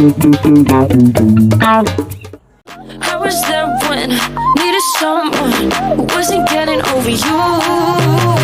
I was there when needed someone who wasn't getting over you.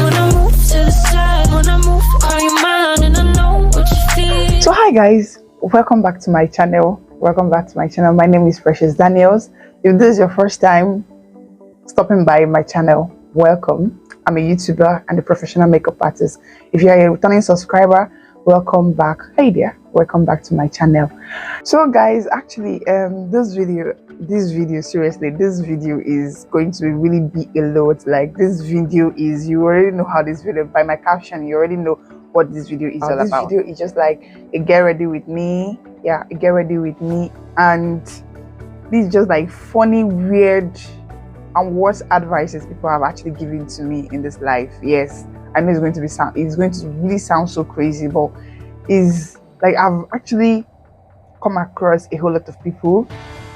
When I move to the side, when I move, call you mine, and I know what you feel. So hi guys, welcome back to my channel. My name is Precious Daniels. If this is your first time stopping by my channel, welcome. I'm a YouTuber and a professional makeup artist. If you're a returning subscriber, welcome back. Hey there, welcome back to my channel. So guys, actually this video is going to really be a lot. Like, this video is, you already know how this video, by my caption you already know what this video is all about. This video is just like a get ready with me, a get ready with me, and this is just like funny, weird and worst advices people have actually given to me in this life. Yes, I know it's going to really sound so crazy, but is like, I've actually come across a whole lot of people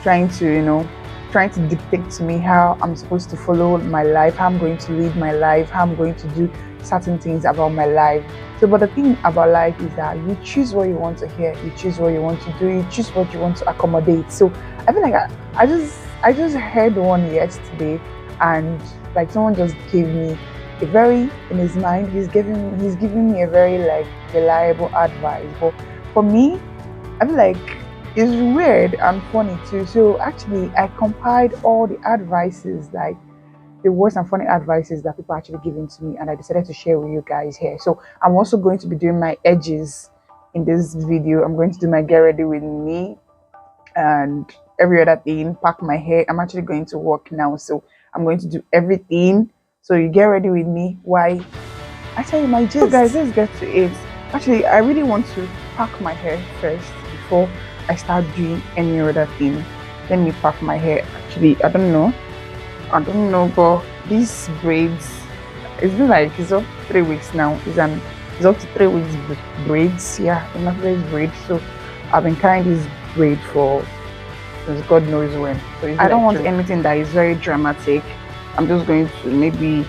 trying to dictate to me how I'm supposed to follow my life, how I'm going to live my life, how I'm going to do certain things about my life. So, but the thing about life is that you choose what you want to hear, you choose what you want to do, you choose what you want to accommodate. So I feel like I just heard one yesterday, and like someone just gave me a very, in his mind, he's giving me a very like reliable advice. But for me, I feel like it's weird and funny too. So actually I compiled all the advices, like the worst and funny advices that people actually given to me, and I decided to share with you guys here. So I'm also going to be doing my edges in this video. I'm going to do my get ready with me and every other thing, pack my hair. I'm actually going to work now, so I'm going to do everything. So you get ready with me while I tell you my gist. So guys, let's get to it. Actually, I really want to pack my hair first before I start doing any other thing. Let me pack my hair. Actually, I don't know, but these braids, it's been like, it's up 3 weeks now. It's up to 3 weeks braids. Yeah, enough braids. So I've been carrying this braid for since God knows when. So I don't want anything that is very dramatic. I'm just going to maybe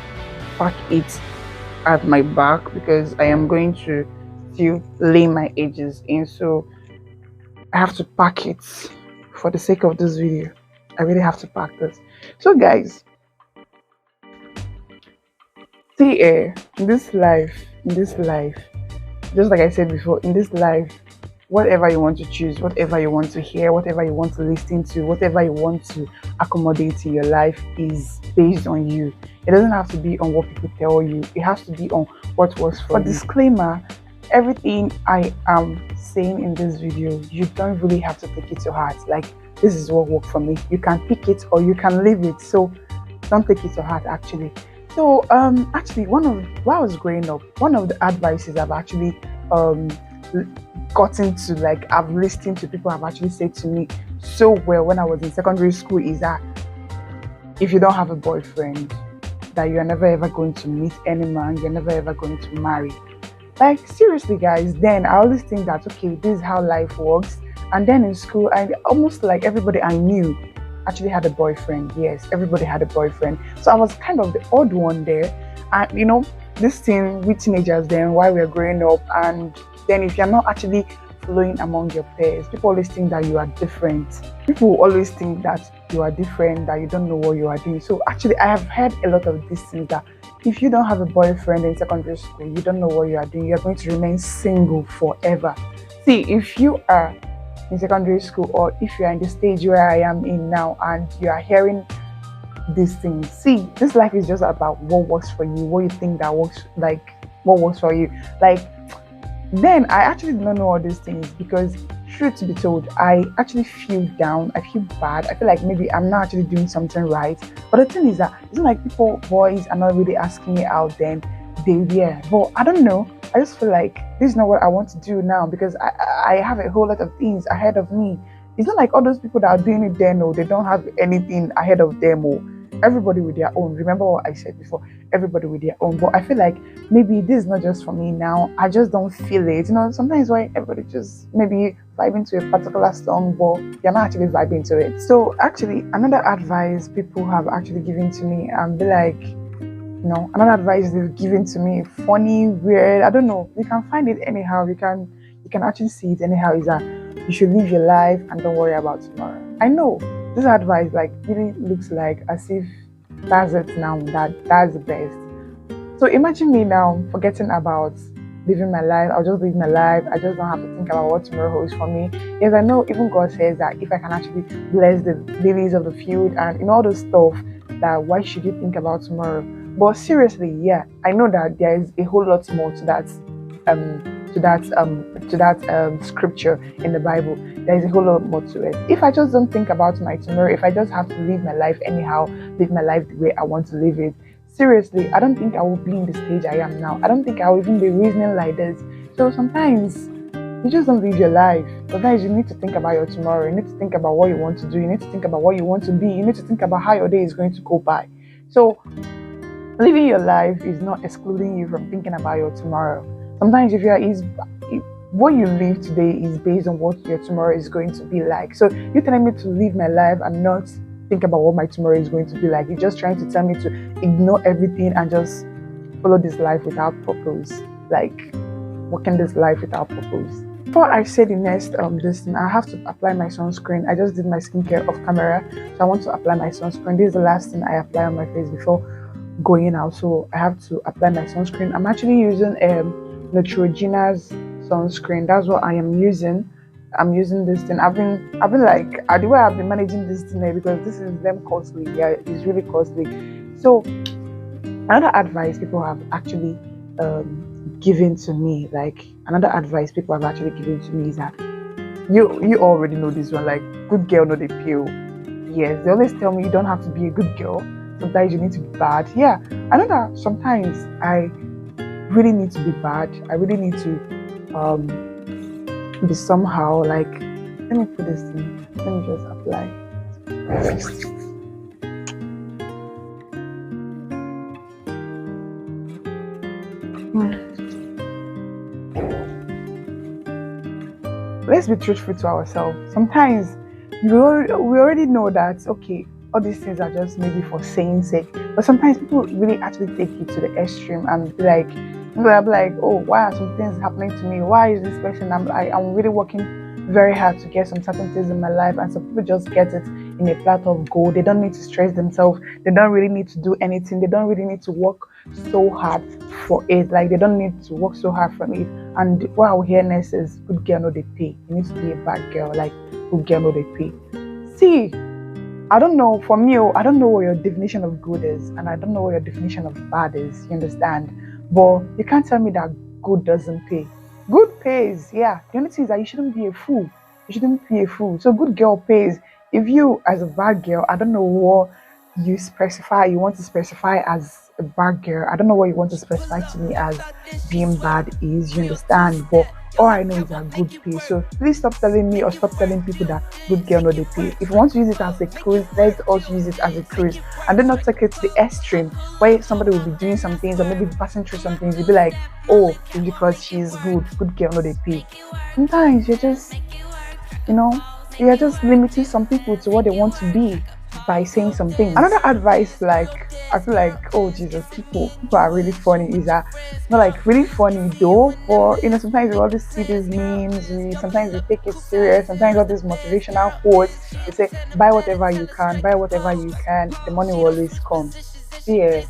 pack it at my back because I am going to still lay my edges in. So I have to pack it for the sake of this video. I really have to pack this. So guys, see, in this life, just like I said before, in this life, whatever you want to choose, whatever you want to hear, whatever you want to listen to, whatever you want to accommodate in your life is based on you. It doesn't have to be on what people tell you. It has to be on what works for you. Disclaimer, everything I am saying in this video, you don't really have to take it to heart. Like, this is what worked for me. You can pick it or you can leave it. So don't take it to heart actually. So actually, while I was growing up, one of the advices I've actually gotten to, like, I've listened to people have actually said to me so well when I was in secondary school, is that if you don't have a boyfriend, that you're never ever going to meet any man, you're never ever going to marry. Like, seriously guys, then I always think that, okay, this is how life works. And then in school, I almost like everybody I knew actually had a boyfriend. Yes, everybody had a boyfriend. So I was kind of the odd one there. And this thing with teenagers then, while we're growing up, and then if you're not actually flowing among your peers, people always think that you are different. People always think that you are different, that you don't know what you are doing. So actually, I have heard a lot of these things, that if you don't have a boyfriend in secondary school, you don't know what you are doing, you're going to remain single forever. See, if you are in secondary school, or if you are in the stage where I am in now, and you are hearing these things, see, this life is just about what works for you, what you think that works, like what works for you. Like, then I actually don't know all these things, because truth to be told, I actually feel down, I feel bad, I feel like maybe I'm not actually doing something right. But the thing is that it's not like boys are not really asking me out then. But I don't know, I just feel like this is not what I want to do now, because I have a whole lot of things ahead of me. It's not like all those people that are doing it then, or they don't have anything ahead of them, or everybody with their own. Remember what I said before, everybody with their own. But I feel like maybe this is not just for me now. I just don't feel it. Sometimes why everybody just maybe vibing to a particular song, but you're not actually vibing to it. So actually, another advice people have actually given to me, and be like, another advice they've given to me, funny, weird, I don't know, you can find it anyhow, you can actually see it anyhow, is that you should live your life and don't worry about tomorrow. I know this advice like really looks like as if that's it now, that's the best. So imagine me now forgetting about living my life. I'll just live my life. I just don't have to think about what tomorrow holds for me. Yes, I know even God says that if I can actually bless the lilies of the field and all those stuff, that why should you think about tomorrow? But seriously, yeah, I know that there is a whole lot more to that scripture in the Bible. There is a whole lot more to it. If I just don't think about my tomorrow, if I just have to live my life anyhow, live my life the way I want to live it, seriously, I don't think I will be in the stage I am now. I don't think I will even be reasoning like this. So sometimes you just don't live your life. Sometimes you need to think about your tomorrow. You need to think about what you want to do. You need to think about what you want to be. You need to think about how your day is going to go by. So living your life is not excluding you from thinking about your tomorrow. Sometimes what you live today is based on what your tomorrow is going to be like. So you're telling me to live my life and not think about what my tomorrow is going to be like. You're just trying to tell me to ignore everything and just follow this life without purpose, like walking this life without purpose. Before I say the next this thing, I have to apply my sunscreen. I just did my skincare off camera, so I want to apply my sunscreen. This is the last thing I apply on my face before going out, so I have to apply my sunscreen. I'm actually using Neutrogena's sunscreen. That's what I am using. I'm using this thing. I've been like the way I've been managing this thing because this is them costly. Yeah, it's really costly. So another advice people have actually given to me, is that you already know this one, like good girl no dey peel. Yes, they always tell me you don't have to be a good girl. Sometimes you need to be bad. Yeah, I know that sometimes I really need to be bad. I really need to be somehow like, let me put this thing, let me just apply. Let's be truthful to ourselves. Sometimes we already know that, okay, all these things are just maybe for saying sake, but sometimes people really actually take it to the extreme and be like, oh, why are some things happening to me? Why is this person? I'm really working very hard to get some certain things in my life, and some people just get it in a platter of gold. They don't need to stress themselves. They don't really need to do anything. They don't really need to work so hard for it. Like, they don't need to work so hard for it. And what our hearness is, good girl no they pay. You need to be a bad girl. Like, good girl no they pay. See, I don't know. For me, I don't know what your definition of good is, and I don't know what your definition of bad is. You understand? But you can't tell me that good doesn't pay. Good pays, yeah. The only thing is that you shouldn't be a fool. You shouldn't be a fool. So good girl pays. If you, as a bad girl, I don't know what you want to specify as a bad girl. I don't know what you want to specify to me as being bad is. You understand? But all I know is that good pay. So please stop telling me or stop telling people that good girl no they pay. If you want to use it as a cruise, let's also use it as a cruise. And then not take it to the extreme where somebody will be doing some things or maybe passing through some things. You'll be like, oh, it's because she's good girl no they pay. Sometimes you're just, you're just limiting some people to what they want to be by saying some things. Another advice, like, I feel like, oh Jesus, people are really funny, is that not like really funny though, but sometimes we always see these memes, sometimes we take it serious, sometimes all these motivational quotes, they say, buy whatever you can, the money will always come. Yeah.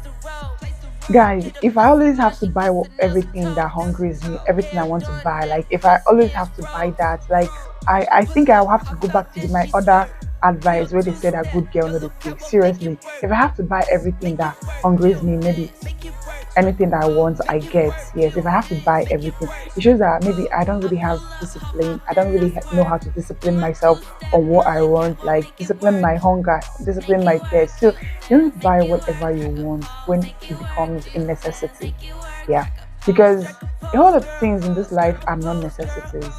Guys, if I always have to buy everything that hungries me, everything I want to buy, like if I always have to buy that, like I think I'll have to go back to my other advice where they said that good girl no dey pay. Seriously, if I have to buy everything that hungries me, maybe anything that I want, I get. Yes, if I have to buy everything, it shows that maybe I don't really have discipline. I don't really know how to discipline myself on what I want, like discipline my hunger, discipline my thirst. So you don't buy whatever you want when it becomes a necessity. Yeah, because all the things in this life are not necessities.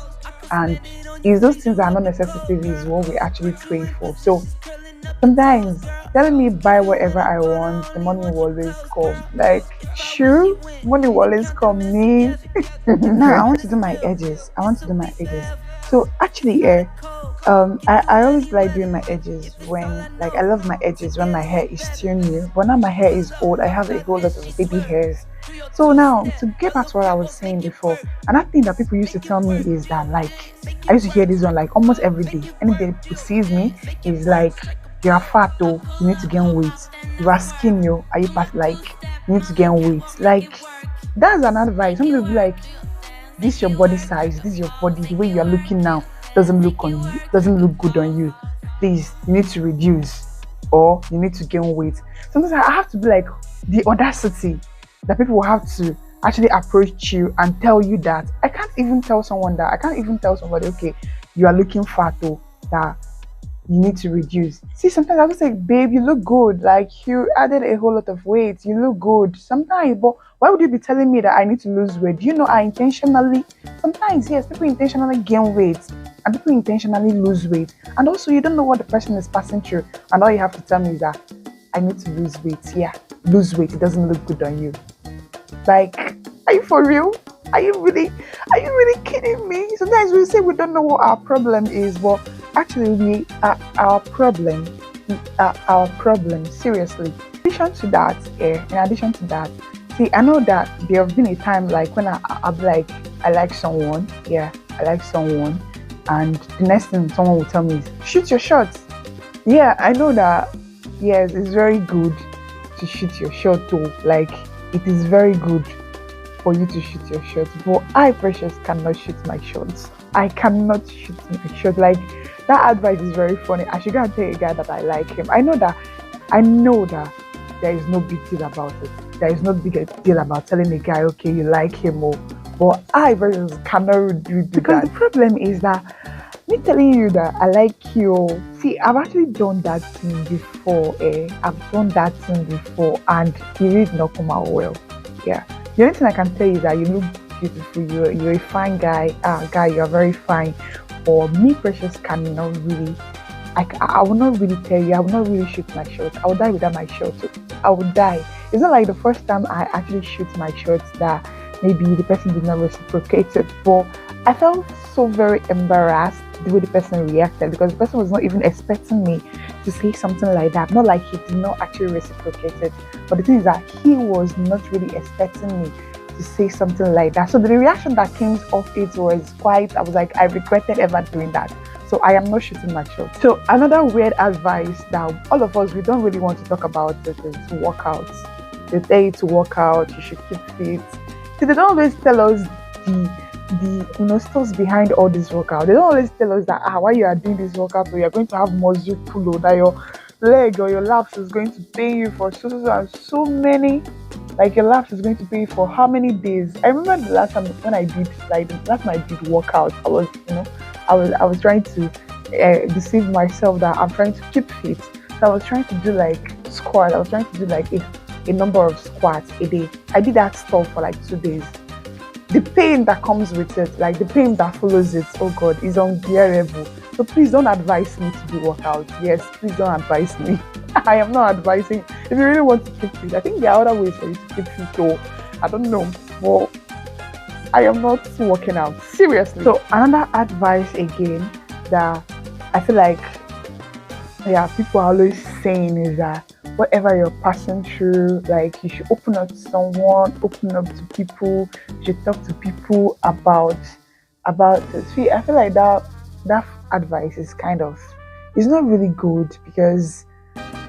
And it's those things that are not necessities is what we actually crave for. So sometimes telling me buy whatever I want, the money will always come. Like, sure, money will always come. Me. Now I want to do my edges. So actually, I always like doing my edges I love my edges when my hair is still new. But now my hair is old. I have a whole lot of baby hairs. So now to get back to what I was saying before, another thing that people used to tell me is that like I used to hear this one like almost every day. Anybody who sees me is like, you are fat though, you need to gain weight. You are skinny, oh, are you fat? Like you need to gain weight. Like that's an advice. Some people be like, this your body size, this is your body, the way you are looking now doesn't look on you, doesn't look good on you. Please, you need to reduce or you need to gain weight. Sometimes I have to be like the audacity that people will have to actually approach you and tell you that. I can't even tell someone that. I can't even tell somebody, okay, you are looking fat though, that you need to reduce. See, sometimes I was like, babe, you look good. Like you added a whole lot of weight. You look good. Sometimes, but why would you be telling me that I need to lose weight? Do you know I intentionally, sometimes, yes, people intentionally gain weight and people intentionally lose weight. And also, you don't know what the person is passing through. And all you have to tell me is that I need to lose weight. Yeah, lose weight. It doesn't look good on you. Like, are you for real? Are you really kidding me? Sometimes we say we don't know what our problem is, but actually we are our problem. We are our problem, seriously. In addition to that, see, I know that there have been a time like when I'll be like, I like someone, and the next thing someone will tell me is, shoot your shots. Yeah, I know that, yes, it's very good to shoot your shot too. Like, it is very good for you to shoot your shots, but I, Precious, cannot shoot my shots. I cannot shoot my shot. Like, that advice is very funny. I should go and tell a guy that I like him. I know that there is no big deal about it. There is no big deal about telling a guy, okay, you like him, or, but I, Precious, cannot do that. Because the problem is that me telling you that I like you, see, I've actually done that thing before, I've done that thing before, and it did not come out well. Yeah. The only thing I can tell you is that you look beautiful, you're a fine guy. Guy, you're very fine. Or me, Precious, cannot really, I will not really tell you, I will not really shoot my shot. I will die without my shot. I will die. It's not like the first time I actually shoot my shots that maybe the person did not reciprocate it, but I felt so very embarrassed the way the person reacted, because the person was not even expecting me to say something like that. Not like he did not actually reciprocate it, but the thing is that he was not really expecting me to say something like that. So the reaction that came off it was quite, I was like, I regretted ever doing that. So I am not shooting my shot. So another weird advice that all of us, we don't really want to talk about it, is workouts. They tell you to work out, you should keep fit. So they don't always tell us the stuff behind all this workout. They don't always tell us that while you are doing this workout, so you're going to have muscle pull, or that your leg or your laps is going to pain you for so many. Like your laps is going to pay you for how many days? I remember the last time when I did workout, I was trying to deceive myself that I'm trying to keep fit. So I was trying to do like squat. I was trying to do like a number of squats a day. I did that stuff for like 2 days. The pain that comes with it, like the pain that follows it, oh God, is unbearable. So please don't advise me to do workout. Yes, please don't advise me. I am not advising. If you really want to keep fit, I think there are other ways for you to keep fit. So I don't know, but I am not working out, seriously. So another advice again that I feel like, yeah, people are always saying is that whatever you're passing through, like you should open up to someone, open up to people, you should talk to people about it. See, I feel like that advice is it's not really good, because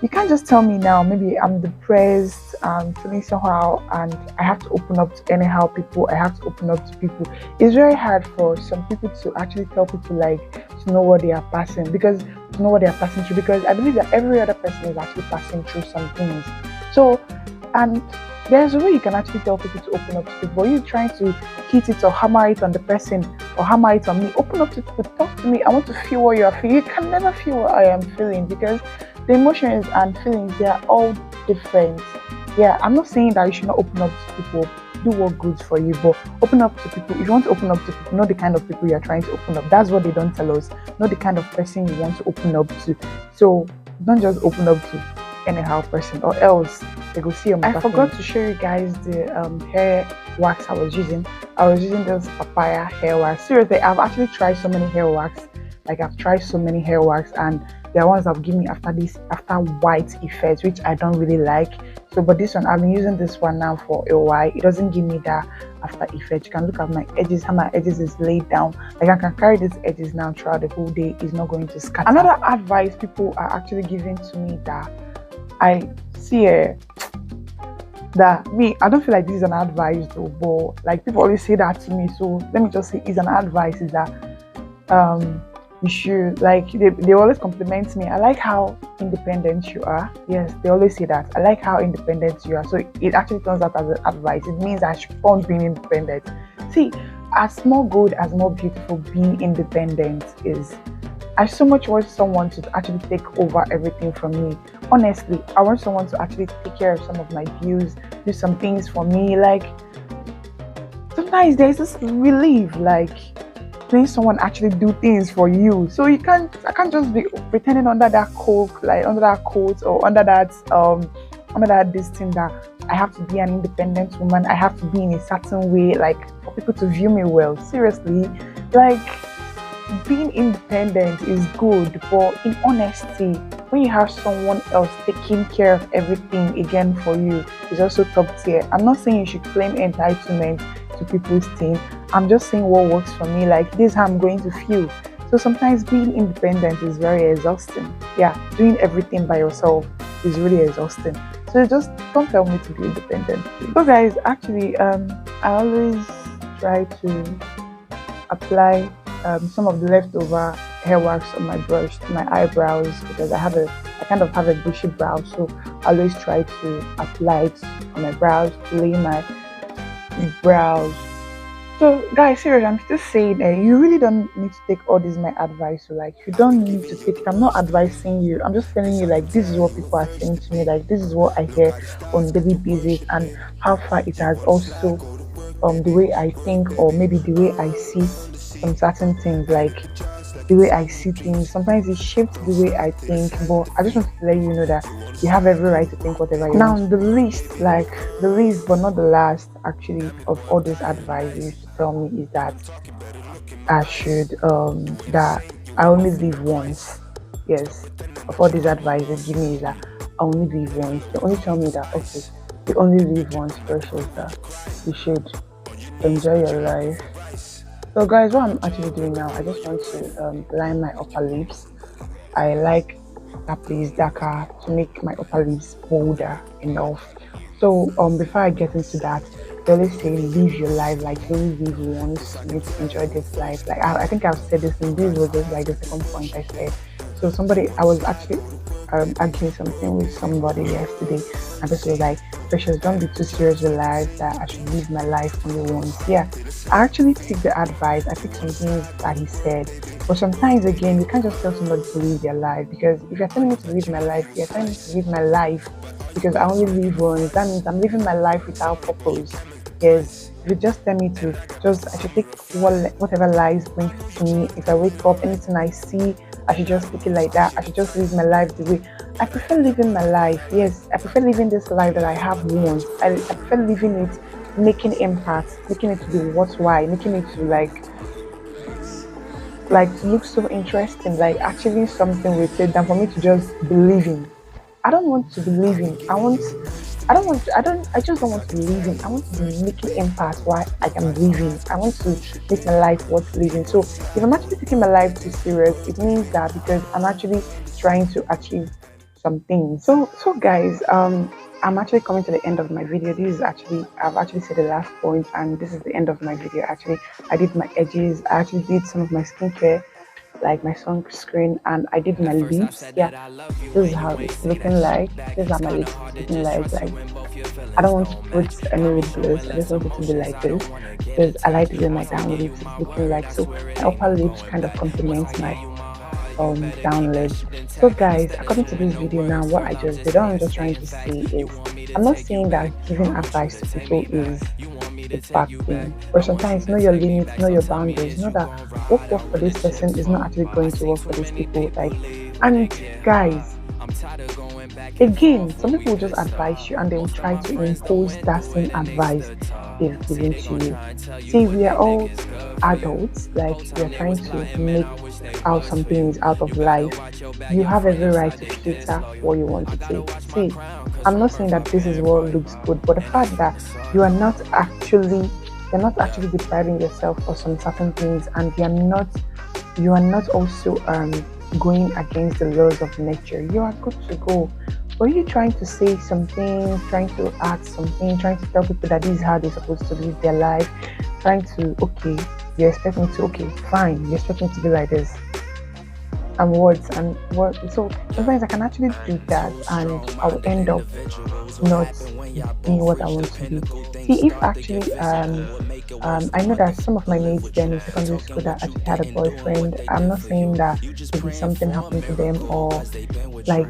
you can't just tell me now, maybe I'm depressed, I'm feeling somehow, and I have to open up to anyhow people, I have to open up to people. It's very hard for some people to actually tell people like to know what they are passing through, because I believe that every other person is actually passing through some things. So, and there's a way you can actually tell people to open up to people. But you trying to hit it or hammer it on the person or hammer it on me, open up to people, talk to me. I want to feel what you are feeling. You can never feel what I am feeling, because the emotions and feelings, they are all different. Yeah, I'm not saying that you should not open up to people. Do what good for you, but open up to people. If you want to open up to people, know the kind of people you are trying to open up. That's what they don't tell us. Know the kind of person you want to open up to. So don't just open up to anyhow person, or else they go see your I forgot to show you guys the hair wax I was using. I was using this papaya hair wax. Seriously, I've actually tried so many hair wax. And there are ones that have given me after white effect, which I don't really like. So but this one, I've been using this one now for a while. It doesn't give me that after effect. You can look at my edges, how my edges is laid down. Like I can carry these edges now throughout the whole day. It's not going to scatter. Another advice people are actually giving to me that I see that me, I don't feel like this is an advice though, but like people always say that to me. So let me just say it's an advice, is that you should, like, they always compliment me. I like how independent you are. Yes, they always say that. I like how independent you are. So it actually turns out as an advice. It means I should keep on being independent. See, as more good, as more beautiful being independent is. I so much want someone to actually take over everything from me. Honestly, I want someone to actually take care of some of my bills, do some things for me. Like, sometimes there's this relief, like, when someone actually do things for you. So I can't just be pretending under that cloak, like under that coat, or under that this thing that I have to be an independent woman. I have to be in a certain way, like for people to view me well. Seriously, like, being independent is good, but in honesty, when you have someone else taking care of everything again for you, is also top tier. I'm not saying you should claim entitlement to people's thing. I'm just saying what works for me. Like, this is how I'm going to feel. So sometimes being independent is very exhausting. Yeah, doing everything by yourself is really exhausting. So just don't tell me to be independent, please. So guys, actually, I always try to apply some of the leftover hair wax on my brush to my eyebrows, because I kind of have a bushy brow. So I always try to apply it on my brows, to lay my brows. So guys, seriously, I'm still saying you really don't need to take all this my advice. So like, you don't need to take it. I'm not advising you. I'm just telling you, like, this is what people are saying to me. Like, this is what I hear on daily basis, and how far it has also the way I think, or maybe the way I see some certain things, like the way I see things. Sometimes it shapes the way I think, but I just want to let you know that you have every right to think whatever you want. Now, the least but not the last, actually, of all this advice you used to tell me is that I should that I only live once. Yes, of all these advice they give me is that I only live once. They only tell me that, okay, you only live once, precious, that you should enjoy your life. So guys, what I'm actually doing now, I just want to line my upper lips. I like that place darker to make my upper lips bolder enough. So before I get into that, they always say live your life, like you only live once, you need to enjoy this life. Like I think I've said this, and this was just like the second point I said. So I was actually arguing something with somebody yesterday, and this was like, Precious, don't be too serious with life, that I should live my life only once. Yeah, I actually took the advice. I took some things that he said, but sometimes again, you can't just tell somebody to live their life, because if you're telling me to live my life, you're telling me to live my life because I only live once. That means I'm living my life without purpose. Yes, if you just tell me to I should take whatever lies bring to me. If I wake up, anything I see, I should just take it like that. I should just live my life the way I prefer living my life. Yes, I prefer living this life that I have once. I prefer living it, making impact, making it to be worthwhile, making it to to look so interesting, like achieving something with it, than for me to just be living. I don't want to be living. I just don't want to be living. I want to be making impact while I am living. I want to make my life worth living. So if I'm actually taking my life too serious, it means that because I'm actually trying to achieve some things. So guys, I'm actually coming to the end of my video. I've actually said the last point, and this is the end of my video. Actually, I did my edges. I actually did some of my skincare, like my sunscreen, and I did my lips. Yeah, this is how it's looking like. This is how my lips looking like. I don't want to put any lip gloss. I just want it to be like this because I like the way my down lips is looking like. So my upper lips kind of complements my down lips. So guys, according to this video now, what I just did, what I'm just trying to say is, I'm not saying that giving advice to people is a bad thing, but sometimes know your limits, know your boundaries, know that what works for this person is not actually going to work for these people. And guys, again, some people will just advise you and they will try to impose that same advice they've given to you. See, we are all adults, like we are trying to make out some things out of life. You have every right to filter what you want to take. See, I'm not saying that this is what looks good, but the fact that you are not actually you're not actually depriving yourself for some certain things, and you are not also going against the laws of nature, you are good to go. Were you trying to say something, trying to act something, trying to tell people that this is how they're supposed to live their life, trying to, okay, you expect me to, okay, fine, you expect me to be like this, and words and what, so sometimes I can actually do that and I'll end up not being what I want to be. See, if actually I know that some of my mates then in secondary school that actually had a boyfriend. I'm not saying that maybe something happened to them, or like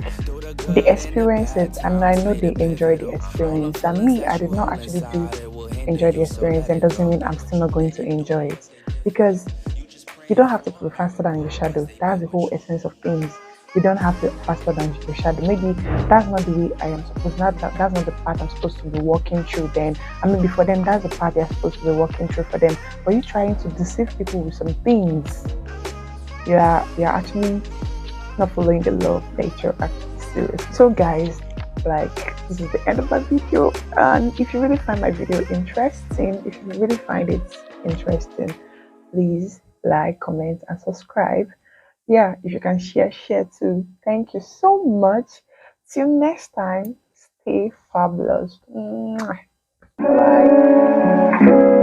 they experience it and I know they enjoy the experience. And me, I did not actually do enjoy the experience, and doesn't mean I'm still not going to enjoy it, because you don't have to be faster than your shadow. That's the whole essence of things. You don't have to faster than your shadow. Maybe that's not the way I am supposed. That's not the path I'm supposed to be walking through. Then I mean, for them, that's the path they're supposed to be walking through for them. But you trying to deceive people with some things, you're actually not following the law of nature. Actually, seriously. So, guys, like this is the end of my video. And if you really find my video interesting, if you really find it interesting, please like, comment, and subscribe. Yeah, if you can share too. Thank you so much. Till next time, stay fabulous. Mwah. Bye.